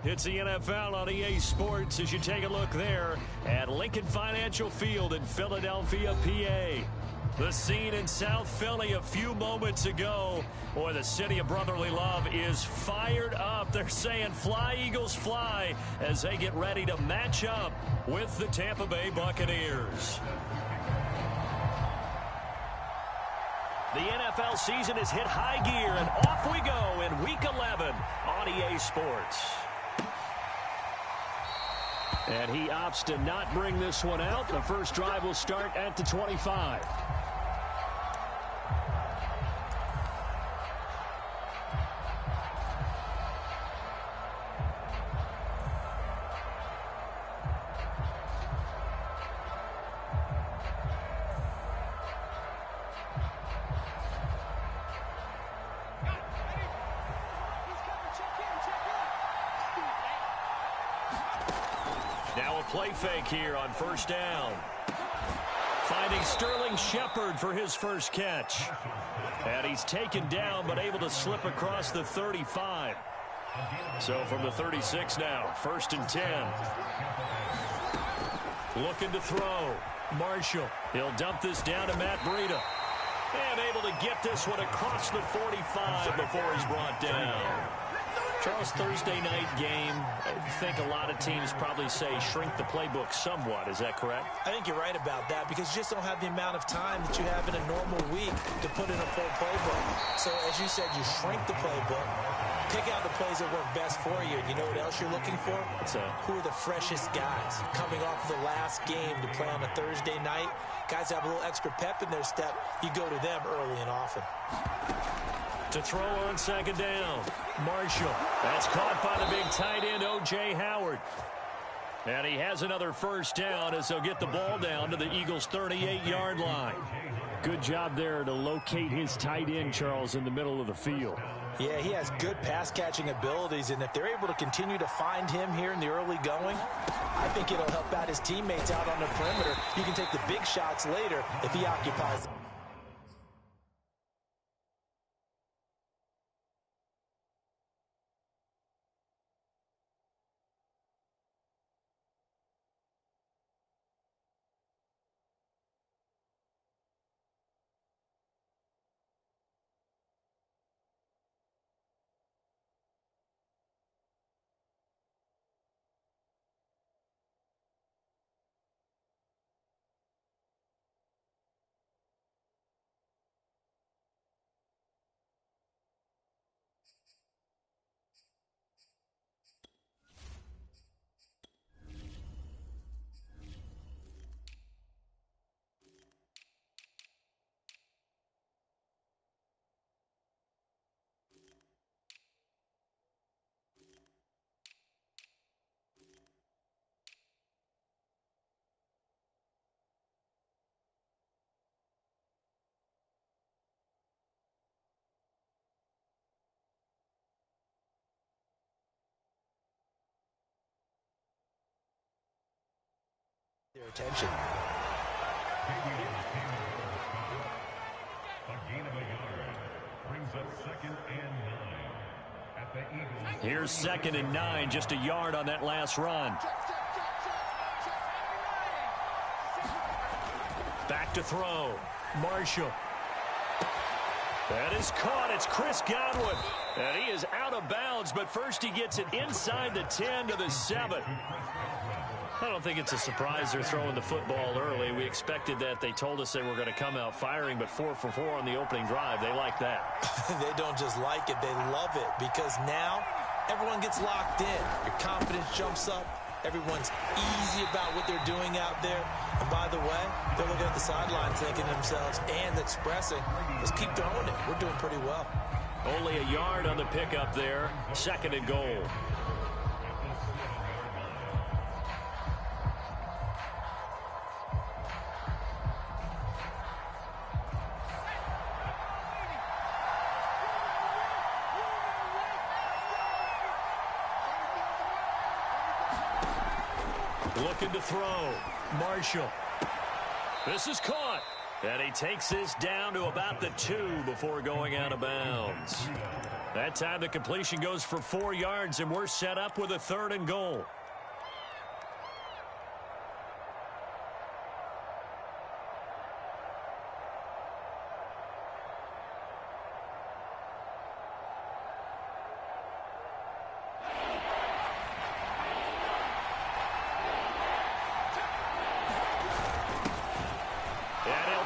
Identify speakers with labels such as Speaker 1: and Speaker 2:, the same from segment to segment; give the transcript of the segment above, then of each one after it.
Speaker 1: It's the NFL on EA Sports as you take a look there at Lincoln Financial Field in Philadelphia, PA. The scene in South Philly a few moments ago. Boy, the city of brotherly love is fired up. They're saying fly, Eagles, fly as they get ready to match up with the Tampa Bay Buccaneers. The NFL season has hit high gear, and off we go in Week 11 on EA Sports. And he opts to not bring this one out. The first drive will start at the 25. Now a play fake here on first down. Finding Sterling Shepard for his first catch. And he's taken down but able to slip across the 35. So from the 36 now, 1st and 10. Looking to throw. Marshall. He'll dump this down to Matt Breida. And able to get this one across the 45 before he's brought down. Charles, Thursday night game, I think a lot of teams probably say shrink the playbook somewhat. Is that correct?
Speaker 2: I think you're right about that because you just don't have the amount of time that you have in a normal week to put in a full playbook. So, as you said, you shrink the playbook, pick out the plays that work best for you. And you know what else you're looking for? Who are the freshest guys coming off the last game to play on a Thursday night? Guys have a little extra pep in their step. You go to them early and often.
Speaker 1: To throw on second down, Marshall. That's caught by the big tight end, O.J. Howard. And he has another first down as they'll get the ball down to the Eagles' 38-yard line. Good job there to locate his tight end, Charles, in the middle of the field.
Speaker 2: Yeah, he has good pass-catching abilities, and if they're able to continue to find him here in the early going, I think it'll help out his teammates out on the perimeter. You can take the big shots later if he occupies them. Their attention.
Speaker 1: Here's 2nd and 9, just a yard on that last run. Back to throw. Marshall. That is caught. It's Chris Godwin. And he is out of bounds, but first he gets it inside the 10 to the 7. I don't think it's a surprise they're throwing the football early. We expected that. They told us they were going to come out firing, but 4 for 4 on the opening drive. They like that.
Speaker 2: They don't just like it. They love it because now everyone gets locked in. Your confidence jumps up. Everyone's easy about what they're doing out there. And by the way, they're looking at the sidelines thinking to themselves and expressing, let's keep throwing it. We're doing pretty well.
Speaker 1: Only a yard on the pickup there. 2nd and goal. Looking to throw. Marshall. This is caught. And he takes this down to about the 2 before going out of bounds. That time the completion goes for 4 yards, and we're set up with a 3rd and goal.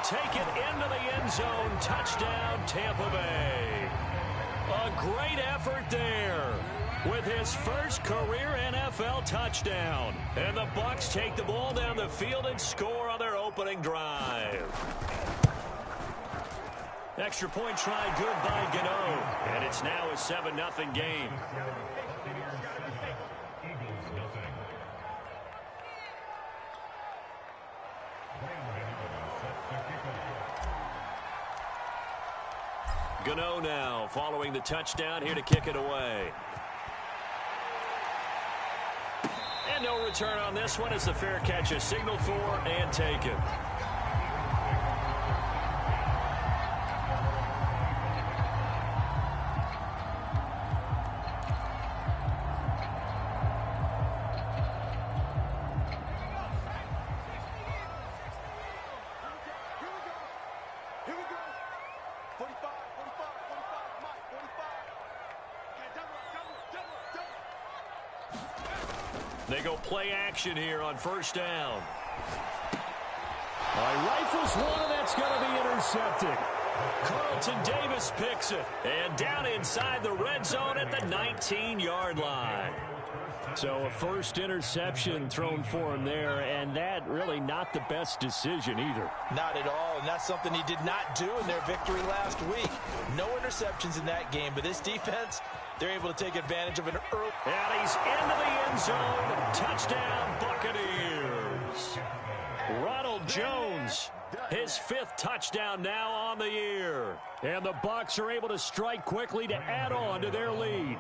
Speaker 1: Take it into the end zone. Touchdown, Tampa Bay. A great effort there with his first career NFL touchdown. And the Bucs take the ball down the field and score on their opening drive. Extra point try good by Gano. And it's now a 7-0 game. Gano now following the touchdown here to kick it away. And no return on this one as the fair catch is signaled for and taken. They go play action here on 1st down.
Speaker 3: Rifles one, and that's going to be intercepted.
Speaker 1: Carlton Davis picks it. And down inside the red zone at the 19-yard line.
Speaker 3: So a first interception thrown for him there, and that really not the best decision either.
Speaker 2: Not at all, and that's something he did not do in their victory last week. No interceptions in that game, but this defense, they're able to take advantage of an early.
Speaker 1: And he's into the end zone. Touchdown, Buccaneers. Ronald Jones, his 5th touchdown now on the year.
Speaker 3: And the Bucs are able to strike quickly to add on to their lead.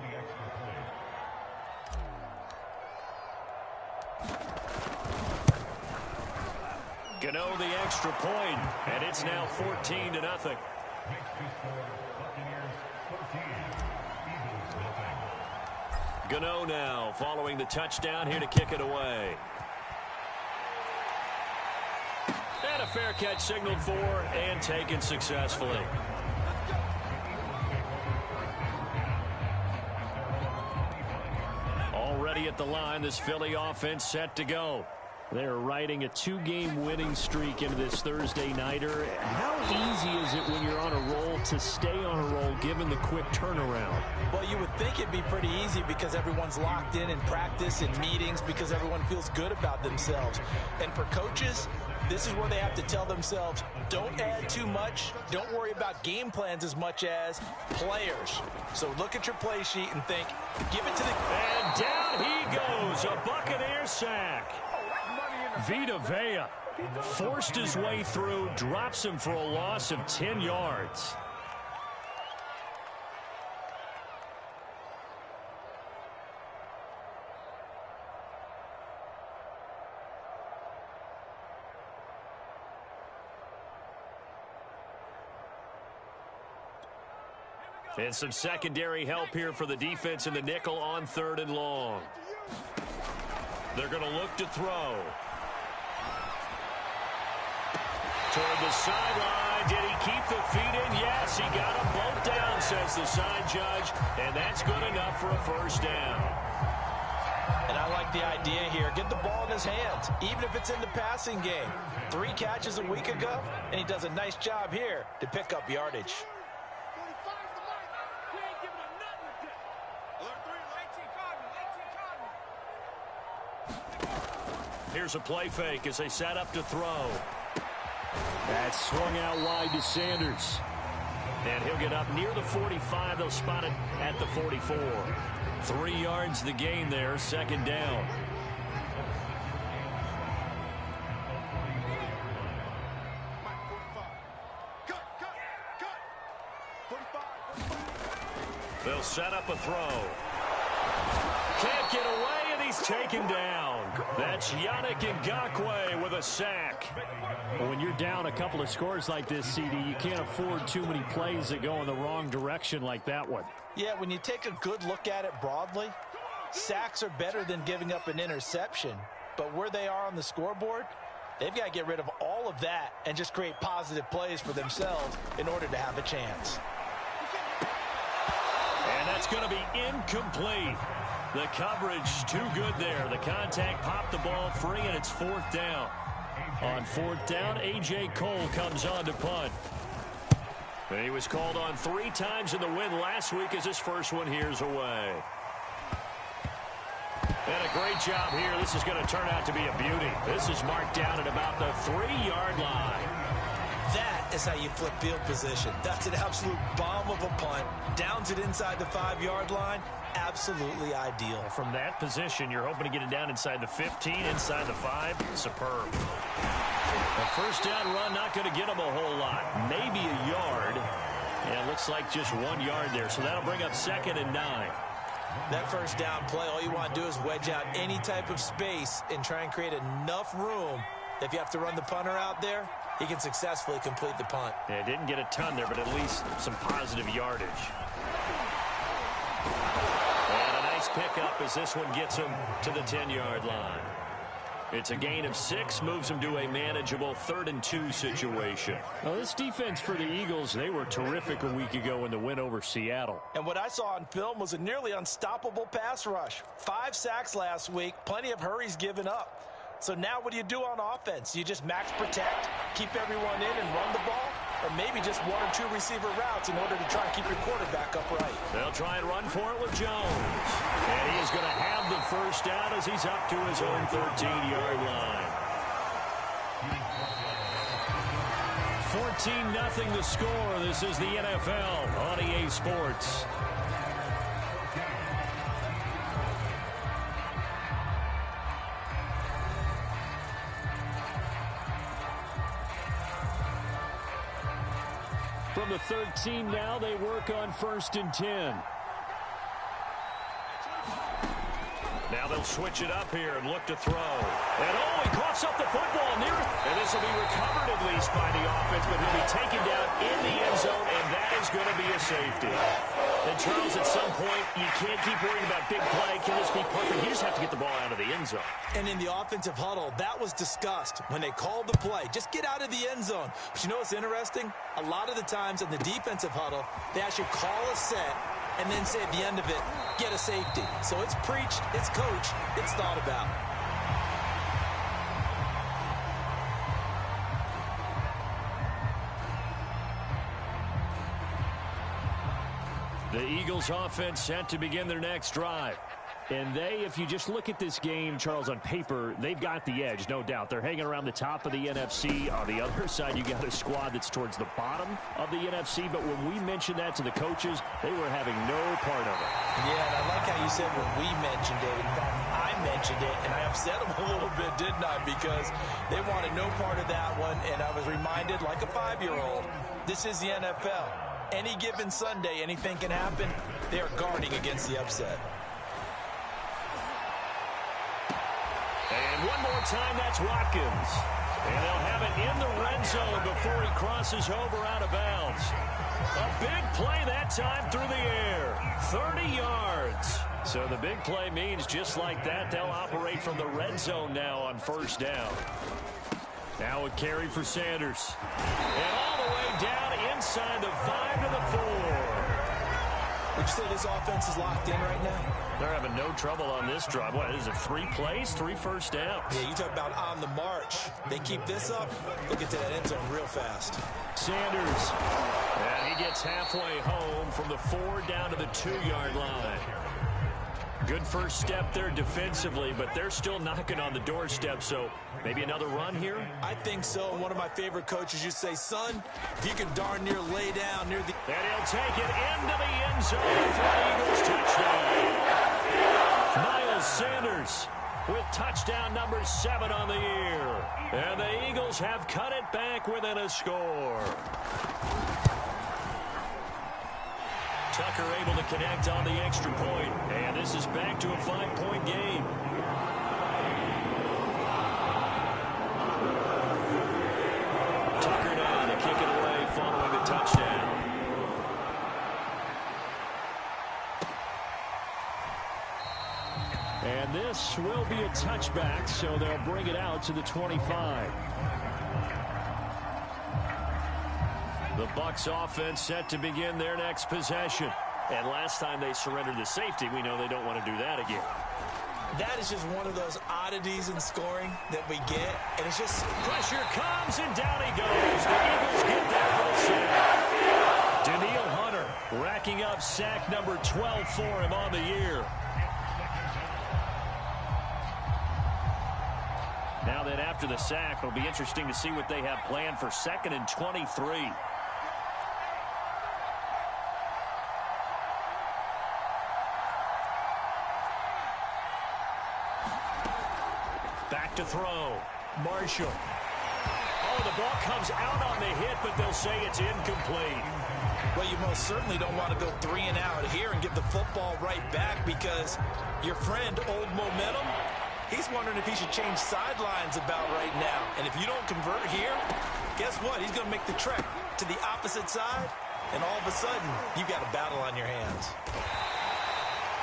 Speaker 1: Gano the extra point, and it's now 14-0. Gano now following the touchdown here to kick it away. And a fair catch signaled for and taken successfully. Already at the line, this Philly offense set to go.
Speaker 3: They're riding a 2-game winning streak into this Thursday nighter. How easy is it when you're on a roll to stay on a roll given the quick turnaround?
Speaker 2: Well, you would think it'd be pretty easy because everyone's locked in practice and meetings because everyone feels good about themselves. And for coaches, this is where they have to tell themselves, don't add too much. Don't worry about game plans as much as players. So look at your play sheet and think, give it to the...
Speaker 1: And down he goes, a Buccaneer sack.
Speaker 3: Vita Vea forced his way through, drops him for a loss of 10 yards.
Speaker 1: And some secondary help here for the defense in the nickel on 3rd and long. They're going to look to throw. Toward the sideline. Did he keep the feet in? Yes, he got them both down, says the side judge. And that's good enough for a 1st down.
Speaker 2: And I like the idea here. Get the ball in his hands, even if it's in the passing game. 3 catches a week ago, and he does a nice job here to pick up yardage.
Speaker 1: Here's a play fake as they set up to throw.
Speaker 3: That swung out wide to Sanders.
Speaker 1: And he'll get up near the 45. They'll spot it at the 44. 3 yards the gain there, 2nd down. They'll set up a throw. Can't get away, and he's taken down. That's Yannick Ngakoue with a sack.
Speaker 3: back. But when you're down a couple of scores like this, CD, you can't afford too many plays that go in the wrong direction like that one.
Speaker 2: Yeah, when you take a good look at it broadly, sacks are better than giving up an interception. But where they are on the scoreboard, they've got to get rid of all of that and just create positive plays for themselves in order to have a chance.
Speaker 1: And that's going to be incomplete. The coverage too good there. The contact popped the ball free, and it's 4th down. On 4th down, A.J. Cole comes on to punt. And he was called on 3 times in the win last week as his first one here's away. And a great job here. This is going to turn out to be a beauty. This is marked down at about the 3-yard line.
Speaker 2: That is how you flip field position. That's an absolute bomb of a punt. Downs it inside the 5-yard line. Absolutely ideal.
Speaker 1: From that position, you're hoping to get it down inside the 15, inside the 5. Superb. A first down run, not going to get him a whole lot. Maybe a yard. And it looks like just 1 yard there. So that'll bring up 2nd and 9.
Speaker 2: That first down play, all you want to do is wedge out any type of space and try and create enough room. If you have to run the punter out there, he can successfully complete the punt.
Speaker 1: Yeah, didn't get a ton there, but at least some positive yardage. And a nice pickup as this one gets him to the 10-yard line. It's a gain of 6, moves him to a manageable 3rd and 2 situation.
Speaker 3: Well, this defense for the Eagles, they were terrific a week ago in the win over Seattle.
Speaker 2: And what I saw on film was a nearly unstoppable pass rush. 5 sacks last week, plenty of hurries given up. So now what do you do on offense? You just max protect, keep everyone in and run the ball, or maybe just 1 or 2 receiver routes in order to try and keep your quarterback upright.
Speaker 1: They'll try and run for it with Jones. And he is going to have the first down as he's up to his own 13-yard line. 14-0 the score. This is the NFL on EA Sports.
Speaker 3: From the 13 now, they work on 1st and 10.
Speaker 1: Now they'll switch it up here and look to throw. And he coughs up the football near it. And this will be recovered at least by the offense, but he'll be taken down in the end zone, and that is going to be a safety. And Charles, at some point, you can't keep worrying about big play. Can this be perfect? You just have to get the ball out of the end zone.
Speaker 2: And in the offensive huddle, that was discussed when they called the play. Just get out of the end zone. But you know what's interesting? A lot of the times in the defensive huddle, they actually call a set and then say at the end of it, get a safety. So it's preached, it's coached, it's thought about.
Speaker 1: The Eagles offense set to begin their next drive.
Speaker 3: And if you just look at this game, Charles, on paper, they've got the edge, no doubt. They're hanging around the top of the NFC. On the other side, you got a squad that's towards the bottom of the NFC. But when we mentioned that to the coaches, they were having no part of it.
Speaker 2: Yeah, and I like how you said when we mentioned it. In fact, I mentioned it, and I upset them a little bit, didn't I? Because they wanted no part of that one, and I was reminded, like a 5-year-old, this is the NFL. Any given Sunday, anything can happen. They are guarding against the upset.
Speaker 1: And one more time, that's Watkins. And they'll have it in the red zone before he crosses over out of bounds. A big play that time through the air. 30 yards. So the big play means just like that, they'll operate from the red zone now on 1st down. Now a carry for Sanders. And all the way down inside the 5 to the 4.
Speaker 2: Would you say this offense is locked in right now?
Speaker 1: They're having no trouble on this drive. What is it, 3 plays, 3 first downs?
Speaker 2: Yeah, you talk about on the march. They keep this up, they'll get to that end zone real fast.
Speaker 1: Sanders. And he gets halfway home from the 4 down to the 2-yard line. Good first step there defensively, but they're still knocking on the doorstep, so maybe another run here?
Speaker 2: I think so. And one of my favorite coaches used to say, son, if you can darn near lay down near the...
Speaker 1: And he'll take it into the end zone for the Eagles touchdown. Miles Sanders with touchdown number 7 on the year. And the Eagles have cut it back within a score. Tucker able to connect on the extra point. And this is back to a 5-point game.
Speaker 3: This will be a touchback, so they'll bring it out to the 25. The Bucs offense set to begin their next possession. And last time they surrendered the safety, we know they don't want to do that again.
Speaker 2: That is just one of those oddities in scoring that we get. And it's just
Speaker 1: pressure comes, and down he goes. The Eagles get there for the sack. Danielle Hunter racking up sack number 12 for him on the year. Now that after the sack, it'll be interesting to see what they have planned for 2nd and 23. Back to throw. Marshall. Oh, the ball comes out on the hit, but they'll say it's incomplete.
Speaker 2: Well, you most certainly don't want to go 3 and out here and give the football right back, because your friend, Old Momentum, he's wondering if he should change sidelines about right now. And if you don't convert here, guess what? He's going to make the trek to the opposite side, and all of a sudden, you've got a battle on your hands.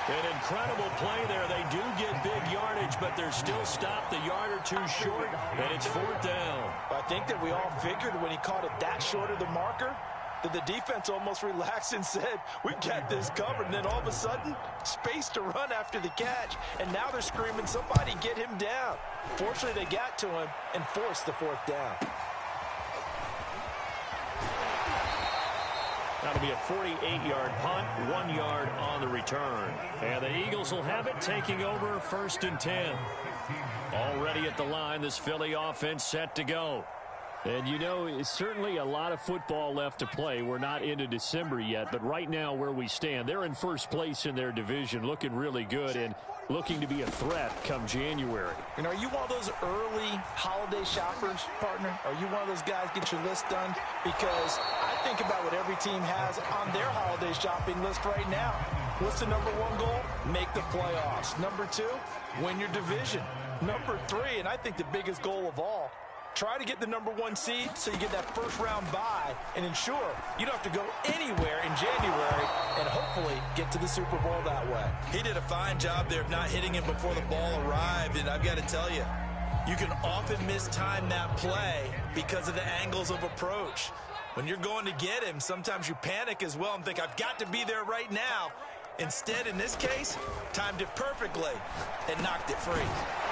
Speaker 1: An incredible play there. They do get big yardage, but they're still stopped a yard or 2 short, and it's 4th down.
Speaker 2: I think that we all figured when he caught it that short of the marker that the defense almost relaxed and said, we've got this covered. And then all of a sudden, space to run after the catch, and now they're screaming, somebody get him down. Fortunately, they got to him and forced the 4th down.
Speaker 1: That'll be a 48-yard punt, 1 yard on the return. And the Eagles will have it, taking over 1st and 10. Already at the line, this Philly offense set to go. And, you know, it's certainly a lot of football left to play. We're not into December yet, but right now where we stand, they're in first place in their division, looking really good and looking to be a threat come January.
Speaker 2: And are you one of those early holiday shoppers, partner? Are you one of those guys get your list done? Because I think about what every team has on their holiday shopping list right now. What's the number 1 goal? Make the playoffs. Number 2, win your division. Number 3, and I think the biggest goal of all, try to get the number 1 seed so you get that first-round bye and ensure you don't have to go anywhere in January and hopefully get to the Super Bowl that way. He did a fine job there of not hitting him before the ball arrived, and I've got to tell you, you can often mistime that play because of the angles of approach. When you're going to get him, sometimes you panic as well and think, I've got to be there right now. Instead, in this case, timed it perfectly and knocked it free.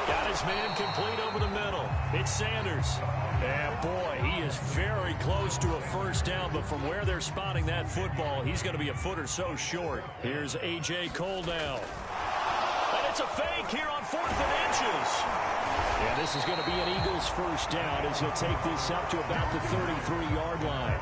Speaker 1: Got his man complete over the middle. It's Sanders. And boy, he is very close to a first down, but from where they're spotting that football, he's going to be a foot or so short. Here's A.J. Cole now. And it's a fake here on 4th and inches. Yeah, this is going to be an Eagles first down as he'll take this up to about the 33-yard line.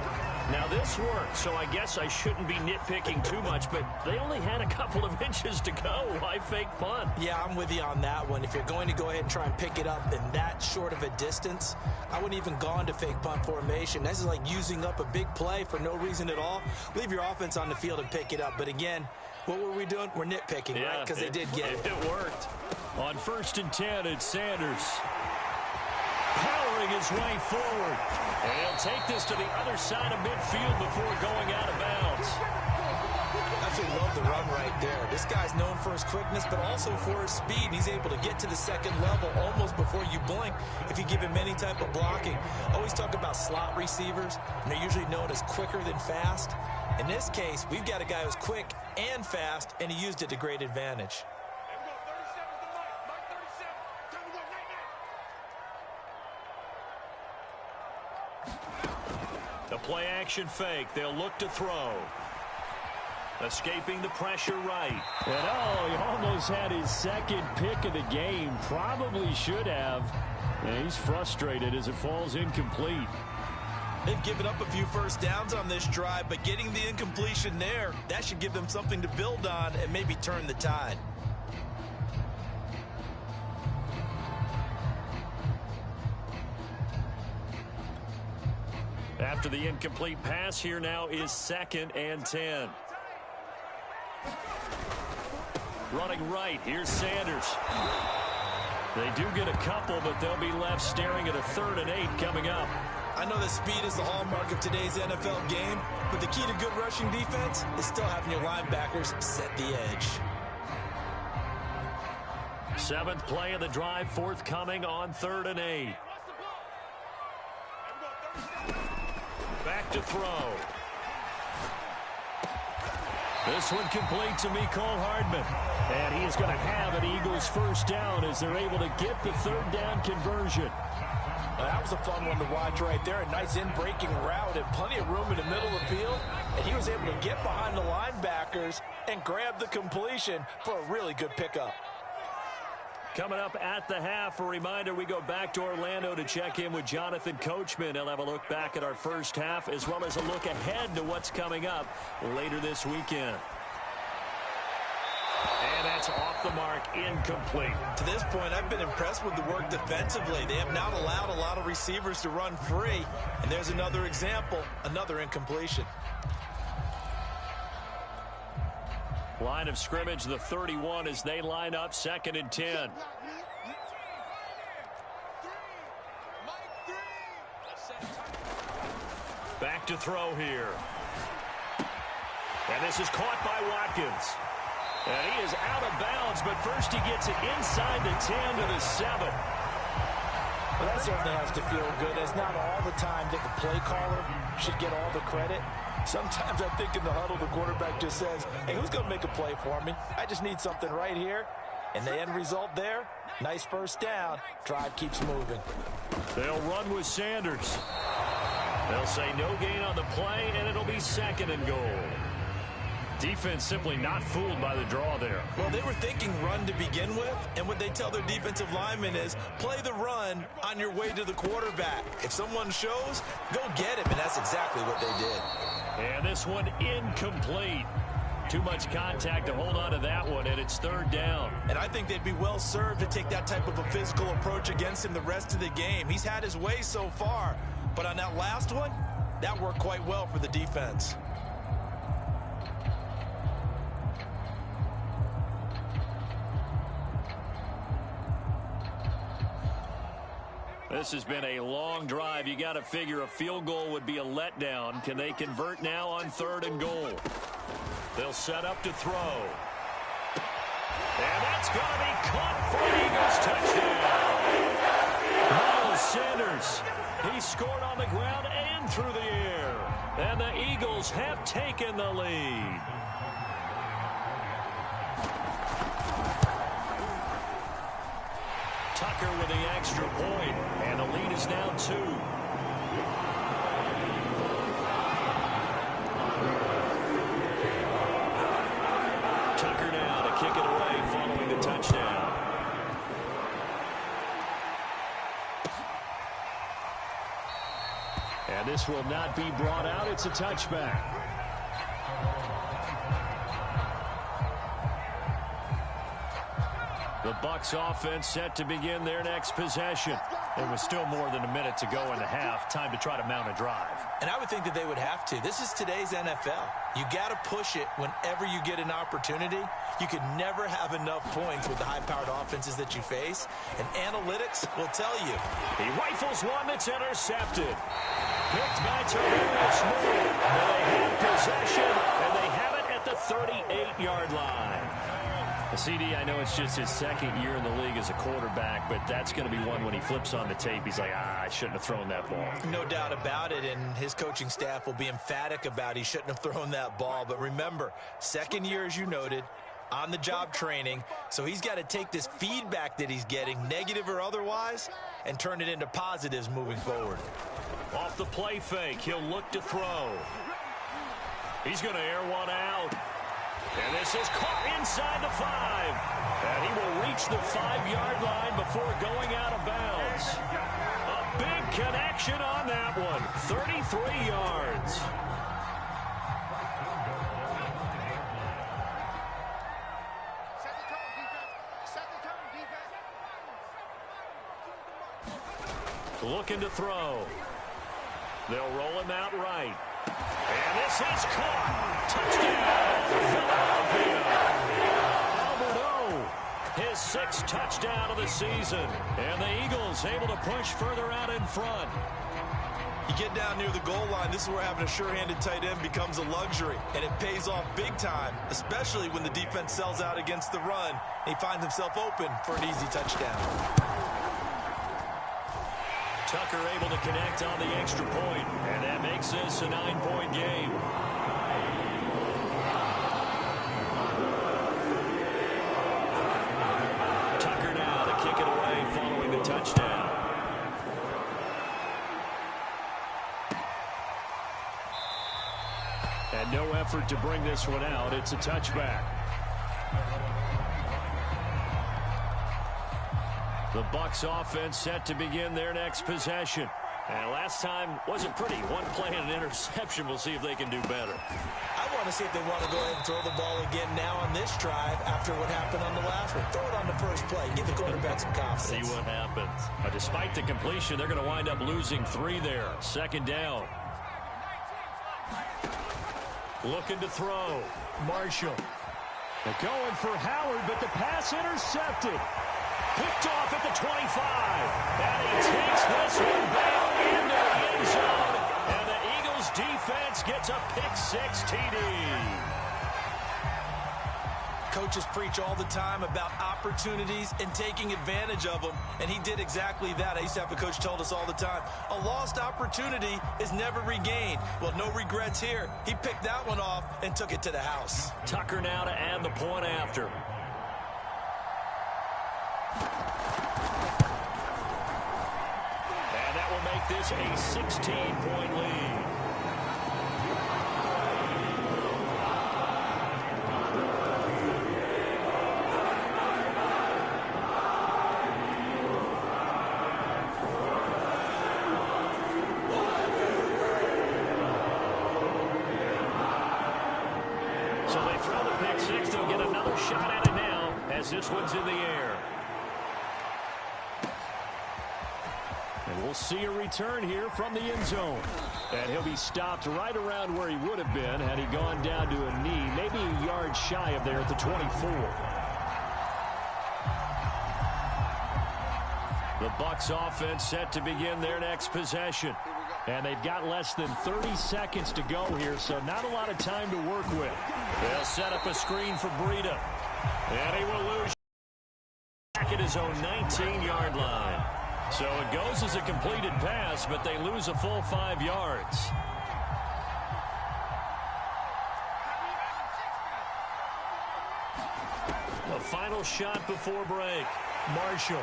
Speaker 1: Now, this worked, so I guess I shouldn't be nitpicking too much, but they only had a couple of inches to go. Why fake punt?
Speaker 2: Yeah, I'm with you on that one. If you're going to go ahead and try and pick it up in that short of a distance, I wouldn't even gone to fake punt formation. This is like using up a big play for no reason at all. Leave your offense on the field and pick it up. But again, what were we doing? We're nitpicking, right? Because they did get it.
Speaker 1: It worked. On 1st and 10, it's Sanders. Powering his way forward. And he'll take this to the other side of midfield before going out of bounds.
Speaker 2: Absolutely love the run right there. This guy's known for his quickness, but also for his speed. He's able to get to the 2nd level almost before you blink if you give him any type of blocking. I always talk about slot receivers, and they're usually known as quicker than fast. In this case, we've got a guy who's quick and fast, and he used it to great advantage.
Speaker 1: The play action fake. They'll look to throw. Escaping the pressure right.
Speaker 3: And oh, he almost had his 2nd pick of the game. Probably should have. And he's frustrated as it falls incomplete.
Speaker 2: They've given up a few first downs on this drive, but getting the incompletion there, that should give them something to build on and maybe turn the tide.
Speaker 1: After the incomplete pass, here now is 2nd and 10. Running right, here's Sanders. They do get a couple, but they'll be left staring at a 3rd and 8 coming up.
Speaker 2: I know that speed is the hallmark of today's NFL game, but the key to good rushing defense is still having your linebackers set the edge.
Speaker 1: Seventh play of the drive forthcoming on 3rd and 8. Back to throw. This one complete to Mecole Hardman. And he is going to have an Eagles first down as they're able to get the 3rd down conversion.
Speaker 2: That was a fun one to watch right there. A nice in-breaking route and plenty of room in the middle of the field. And he was able to get behind the linebackers and grab the completion for a really good pickup.
Speaker 1: Coming up at the half, a reminder, we go back to Orlando to check in with Jonathan Coachman. He'll have a look back at our first half as well as a look ahead to what's coming up later this weekend. And that's off the mark, incomplete.
Speaker 2: To this point, I've been impressed with the work defensively. They have not allowed a lot of receivers to run free. And there's another example, another incompletion.
Speaker 1: Line of scrimmage, the 31 as they line up 2nd and 10. Back to throw here. And this is caught by Watkins. And he is out of bounds, but first he gets it inside the 10 to the 7.
Speaker 2: Well, that certainly has to feel good. It's not all the time that the play caller should get all the credit. Sometimes I think in the huddle, the quarterback just says, hey, who's going to make a play for me? I just need something right here. And the end result there, nice first down. Drive keeps moving.
Speaker 1: They'll run with Sanders. They'll say no gain on the play, and it'll be 2nd and goal. Defense simply not fooled by the draw there.
Speaker 2: Well, they were thinking run to begin with, and what they tell their defensive linemen is play the run on your way to the quarterback. If someone shows, go get him, and that's exactly what they did.
Speaker 1: And this one incomplete. Too much contact to hold on to that one, and it's 3rd down.
Speaker 2: And I think they'd be well served to take that type of a physical approach against him the rest of the game. He's had his way so far, but on that last one, that worked quite well for the defense.
Speaker 1: This has been a long drive. You got to figure a field goal would be a letdown. Can they convert now on 3rd and goal? They'll set up to throw. And that's going to be caught for Eagles touchdown. Miles Sanders, he scored on the ground and through the air. And the Eagles have taken the lead. Tucker with the extra point, and the lead is now 2. Tucker now to kick it away following the touchdown. And this will not be brought out. It's a touchback. The Bucs offense set to begin their next possession. There was still more than a minute to go in the half. Time to try to mount a drive.
Speaker 2: And I would think that they would have to. This is today's NFL. You got to push it whenever you get an opportunity. You could never have enough points with the high-powered offenses that you face. And analytics will tell you.
Speaker 1: He rifles one that's intercepted. Picked by Tavarius Moore. They have possession, and they have it at the 38-yard line. CD, I know it's just his 2nd year in the league as a quarterback, but that's going to be one when he flips on the tape. He's like, I shouldn't have thrown that ball.
Speaker 2: No doubt about it, and his coaching staff will be emphatic about he shouldn't have thrown that ball. But remember, 2nd year, as you noted, on-the-job training, so he's got to take this feedback that he's getting, negative or otherwise, and turn it into positives moving forward.
Speaker 1: Off the play fake, he'll look to throw. He's going to air one out. And this is caught inside the 5. And he will reach the 5-yard line before going out of bounds. A big connection on that one. 33 yards. Looking to throw. They'll roll him out right. And this is caught. Touchdown, Philadelphia. Albert O, his 6th touchdown of the season. And the Eagles able to push further out in front.
Speaker 2: You get down near the goal line, this is where having a sure-handed tight end becomes a luxury, and it pays off big time, especially when the defense sells out against the run. He finds himself open for an easy touchdown.
Speaker 1: Tucker able to connect on the extra point, and that makes this a 9-point game. Tucker now to kick it away following the touchdown. And no effort to bring this one out. It's a touchback. The Bucs offense set to begin their next possession. And last time wasn't pretty. One play and an interception. We'll see if they can do better.
Speaker 2: I want to see if they want to go ahead and throw the ball again now on this drive after what happened on the last one. Throw it on the first play. Give the quarterback some confidence.
Speaker 1: See what happens. Despite the completion, they're going to wind up losing 3 there. Second down. Looking to throw. Marshall. They're going for Howard, but the pass intercepted. Picked off at the 25. And he takes this one back into the end zone. And the Eagles defense gets a pick-6 TD.
Speaker 2: Coaches preach all the time about opportunities and taking advantage of them, and he did exactly that. I used to have a coach told us all the time, a lost opportunity is never regained. Well, no regrets here. He picked that one off and took it to the house.
Speaker 1: Tucker now to add the point after. And that will make this a 16-point lead. So they throw the pick-6. They'll get another shot at it now as this one's in the air. And we'll see a return here from the end zone. And he'll be stopped right around where he would have been had he gone down to a knee, maybe a yard shy of there at the 24. The Bucs offense set to begin their next possession. And they've got less than 30 seconds to go here, so not a lot of time to work with. They'll set up a screen for Breida. And he will lose back at his own 19-yard line. So it goes as a completed pass, but they lose a full 5 yards. The final shot before break. Marshall.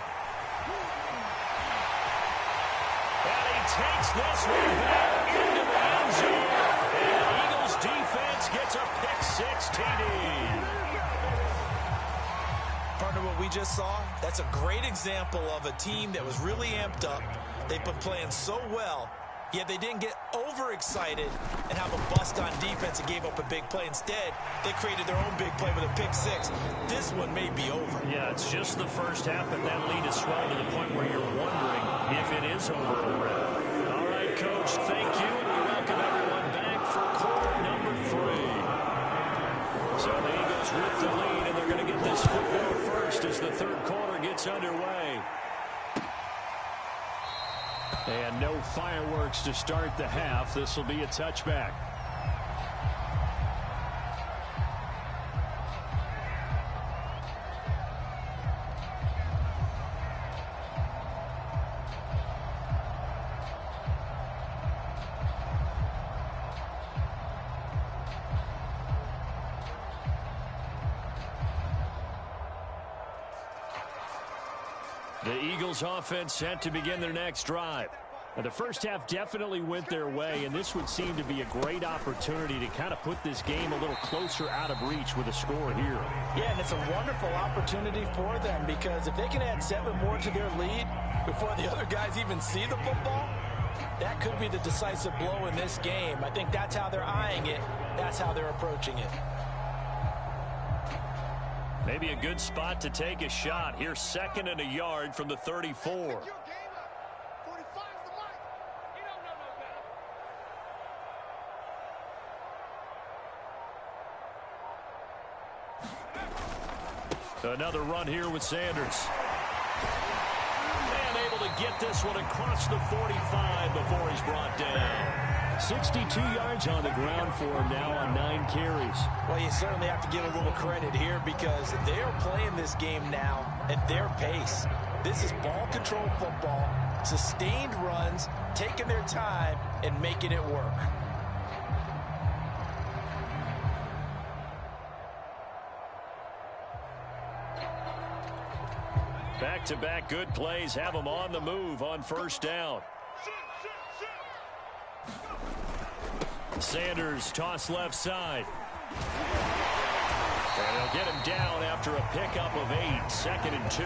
Speaker 1: And he takes this one back into the end zone. And the Eagles defense gets a pick-6 TD.
Speaker 2: Partner, what we just saw, that's a great example of a team that was really amped up. They've been playing so well, yet they didn't get overexcited and have a bust on defense and gave up a big play. Instead, they created their own big play with a pick-6. This one may be over.
Speaker 1: Yeah, it's just the first half, but that lead is swelled to the point where you're wondering if it is over already. All right, Coach, thank you, and we welcome everyone back for quarter number 3. So the Eagles with the lead, and they're going to get this football first as the third quarter gets underway. And no fireworks to start the half. This will be a touchback. The Eagles offense set to begin their next drive. Now, the first half definitely went their way, and this would seem to be a great opportunity to kind of put this game a little closer out of reach with a score here.
Speaker 2: Yeah, and it's a wonderful opportunity for them because if they can add 7 more to their lead before the other guys even see the football, that could be the decisive blow in this game. I think that's how they're eyeing it. That's how they're approaching it.
Speaker 1: Maybe a good spot to take a shot. Here's 2nd and a yard from the 34. Another run here with Sanders. And able to get this one across the 45 before he's brought down.
Speaker 3: 62 yards on the ground for him now on 9 carries.
Speaker 2: Well, you certainly have to give a little credit here because they're playing this game now at their pace. This is ball control football, sustained runs, taking their time, and making it work.
Speaker 1: Back-to-back good plays have them on the move on first down. Sanders toss left side. And they'll get him down after a pickup of 8, 2nd and 2.